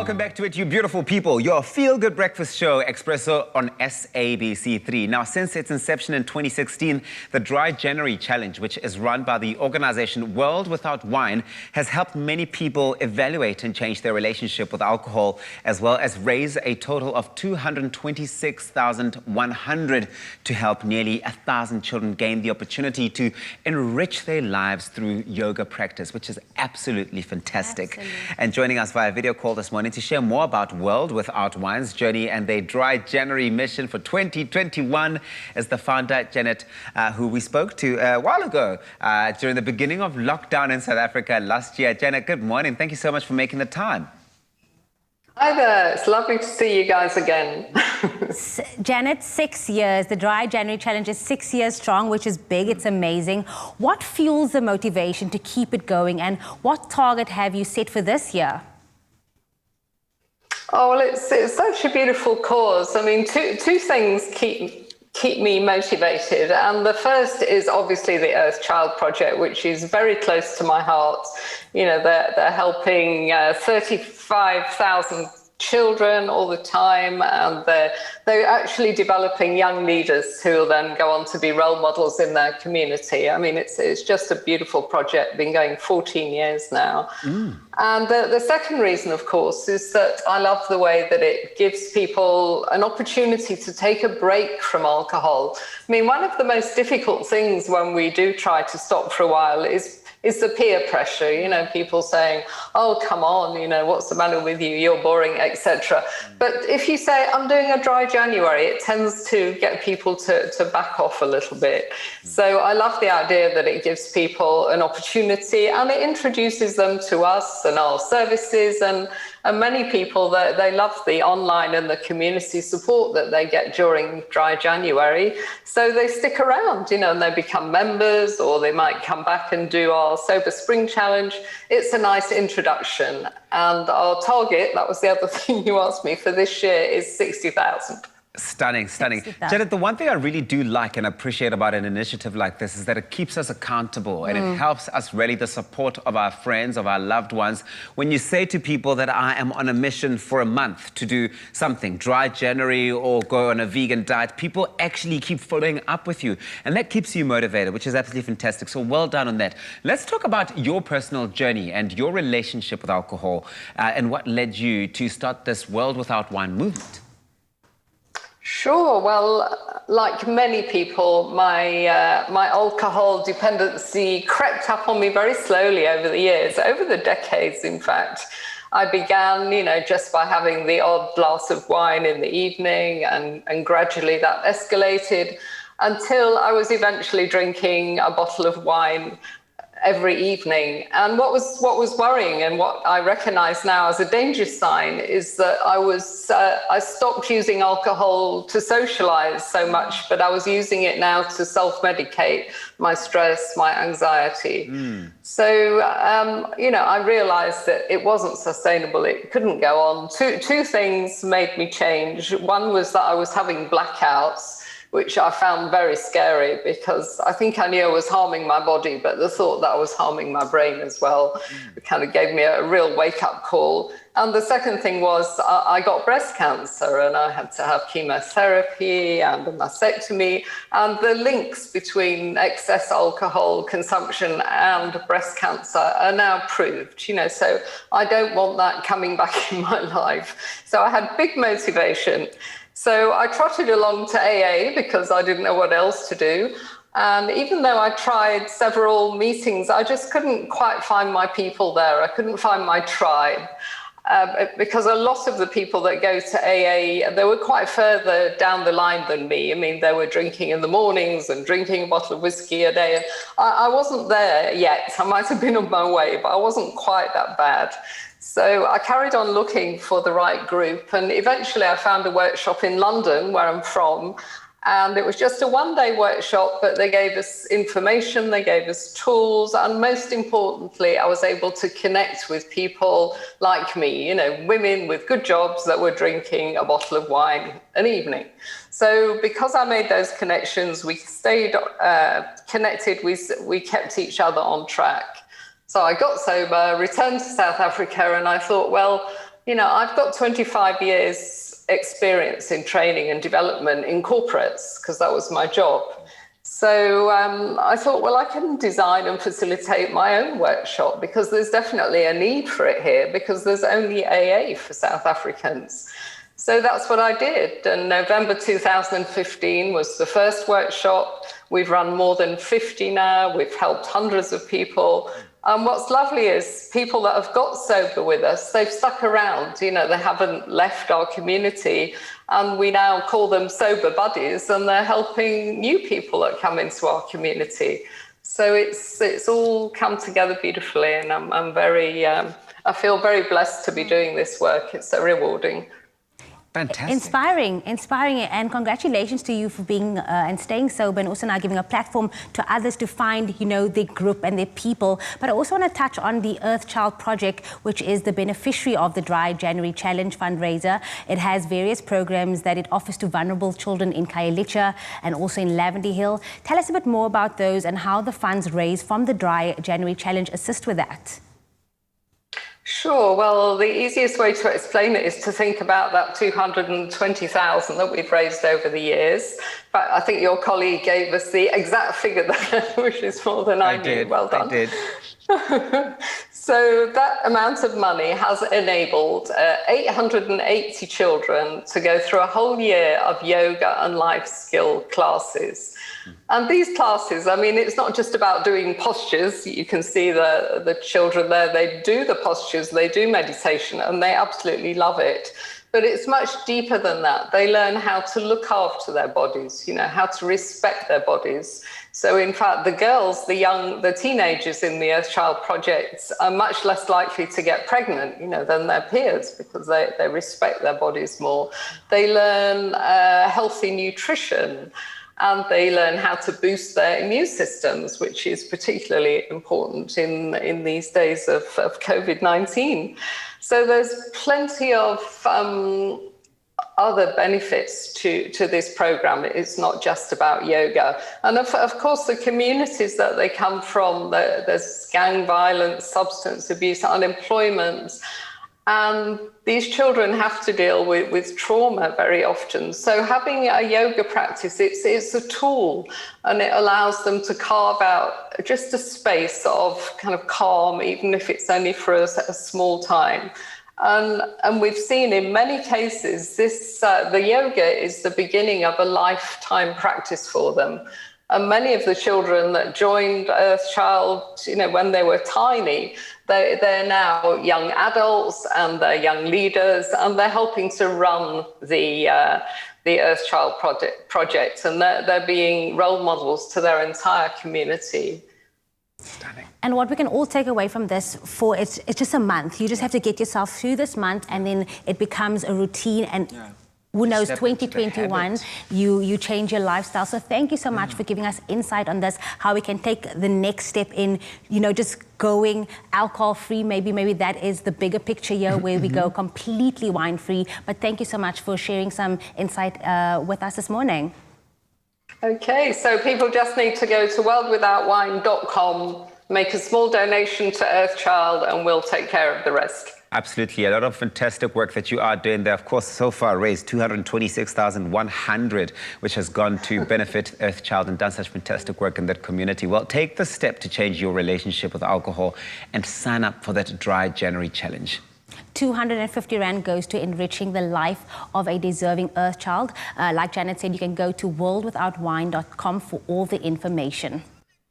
welcome back to it, you beautiful people. Your feel-good breakfast show, Expresso, on SABC3. Now, since its inception in 2016, the Dry January Challenge, which is run by the organization World Without Wine, has helped many people evaluate and change their relationship with alcohol, as well as raise a total of 226,100 to help nearly 1,000 children gain the opportunity to enrich their lives through yoga practice, which is absolutely fantastic. Absolutely. And joining us via video call this morning to share more about World Without Wine's journey and their Dry January mission for 2021 is the founder, Janet, who we spoke to a while ago during the beginning of lockdown in South Africa last year. Janet, good morning. Thank you so much for making the time. Hi there. It's lovely to see you guys again. Janet, 6 years. The Dry January Challenge is 6 years strong, which is big. It's amazing. What fuels the motivation to keep it going, and what target have you set for this year? Oh, well, it's such a beautiful cause. I mean, two things keep me motivated. And the first is obviously the Earthchild Project, which is very close to my heart. You know, they're helping 35,000 children all the time, and they're actually developing young leaders who will then go on to be role models in their community. I mean, it's just a beautiful project, been going 14 years now. And the second reason, of course, is that I love the way that it gives people an opportunity to take a break from alcohol. I mean, one of the most difficult things when we do try to stop for a while is the peer pressure, you know, people saying, oh, come on, you know, what's the matter with you? You're boring, etc. But if you say, I'm doing a Dry January, it tends to get people to back off a little bit. So I love the idea that it gives people an opportunity and it introduces them to us and our services, and many people, they love the online and the community support that they get during Dry January. So they stick around, you know, and they become members, or they might come back and do our Sober Spring Challenge. It's a nice introduction. And our target, that was the other thing you asked me, for this year is 60,000. Stunning, stunning. Janet, the one thing I really do like and appreciate about an initiative like this is that it keeps us accountable and it helps us rally the support of our friends, of our loved ones. When you say to people that I am on a mission for a month to do something, Dry January or go on a vegan diet, people actually keep following up with you. And that keeps you motivated, which is absolutely fantastic. So well done on that. Let's talk about your personal journey and your relationship with alcohol and what led you to start this World Without Wine movement. Sure. Well, like many people, my alcohol dependency crept up on me very slowly over the years, over the decades, in fact. I began, you know, just by having the odd glass of wine in the evening, and gradually that escalated until I was eventually drinking a bottle of wine every evening. And what was worrying, and what I recognize now as a danger sign, is that I stopped using alcohol to socialize so much, but I was using it now to self-medicate my stress, my anxiety. So, you know, I realized that it wasn't sustainable. It couldn't go on. Two things made me change. One was that I was having blackouts, which I found very scary, because I think I knew I was harming my body, but the thought that I was harming my brain as well, it kind of gave me a real wake-up call. And the second thing was I got breast cancer, and I had to have chemotherapy and a mastectomy, and the links between excess alcohol consumption and breast cancer are now proved, you know, so I don't want that coming back in my life. So I had big motivation. So I trotted along to AA because I didn't know what else to do. And even though I tried several meetings, I just couldn't quite find my people there. I couldn't find my tribe. Because a lot of the people that go to AA, they were quite further down the line than me. I mean, they were drinking in the mornings and drinking a bottle of whiskey a day. And I wasn't there yet. I might have been on my way, but I wasn't quite that bad. So I carried on looking for the right group, and eventually I found a workshop in London, where I'm from, and it was just a one-day workshop, but they gave us information, they gave us tools, and most importantly, I was able to connect with people like me, you know, women with good jobs that were drinking a bottle of wine an evening. So because I made those connections, we stayed connected, we kept each other on track. So I got sober, returned to South Africa, and I thought, well, I've got 25 years experience in training and development in corporates because that was my job. So I thought, well, I can design and facilitate my own workshop because there's definitely a need for it here because there's only AA for South Africans. So that's what I did. And November 2015 was the first workshop. We've run more than 50 now. We've helped hundreds of people. And what's lovely is people that have got sober with us, they've stuck around, they haven't left our community. And we now call them sober buddies, and they're helping new people that come into our community. So it's all come together beautifully, and I feel very blessed to be doing this work. It's so rewarding. Fantastic. Inspiring, and congratulations to you for being and staying sober, and also now giving a platform to others to find, their group and their people. But I also want to touch on the Earthchild Project, which is the beneficiary of the Dry January Challenge fundraiser. It has various programs that it offers to vulnerable children in Khayelitsha and also in Lavender Hill. Tell us a bit more about those and how the funds raised from the Dry January Challenge assist with that. Sure. Well, the easiest way to explain it is to think about that 220,000 that we've raised over the years. But I think your colleague gave us the exact figure there, which is more than I knew. Well done. I did. So that amount of money has enabled 880 children to go through a whole year of yoga and life skill classes. And these classes, it's not just about doing postures. You can see the children there, they do the postures, they do meditation, and they absolutely love it. But it's much deeper than that. They learn how to look after their bodies, how to respect their bodies. So in fact, the girls, the teenagers in the Earthchild Project are much less likely to get pregnant, than their peers because they respect their bodies more. They learn healthy nutrition. And they learn how to boost their immune systems, which is particularly important in these days of COVID-19. So there's plenty of other benefits to this program. It's not just about yoga. And of course, the communities that they come from, there's gang violence, substance abuse, unemployment. And these children have to deal with trauma very often. So having a yoga practice, it's a tool, and it allows them to carve out just a space of kind of calm, even if it's only for a small time. And we've seen in many cases, the yoga is the beginning of a lifetime practice for them. And many of the children that joined Earthchild, when they were tiny, they're now young adults and they're young leaders, and they're helping to run the Earthchild project, and they're being role models to their entire community. Stunning. And what we can all take away from this, it's just a month. You just have to get yourself through this month, and then it becomes a routine. And who knows, 2021, you change your lifestyle. So thank you so much for giving us insight on this, how we can take the next step in, just going alcohol-free. Maybe that is the bigger picture here, where we go completely wine-free. But thank you so much for sharing some insight with us this morning. Okay, so people just need to go to worldwithoutwine.com, make a small donation to Earthchild, and we'll take care of the rest. Absolutely. A lot of fantastic work that you are doing there. Of course, so far raised 226,100, which has gone to benefit Earthchild, and done such fantastic work in that community. Well, take the step to change your relationship with alcohol and sign up for that Dry January Challenge. 250 Rand goes to enriching the life of a deserving Earthchild. Like Janet said, you can go to worldwithoutwine.com for all the information.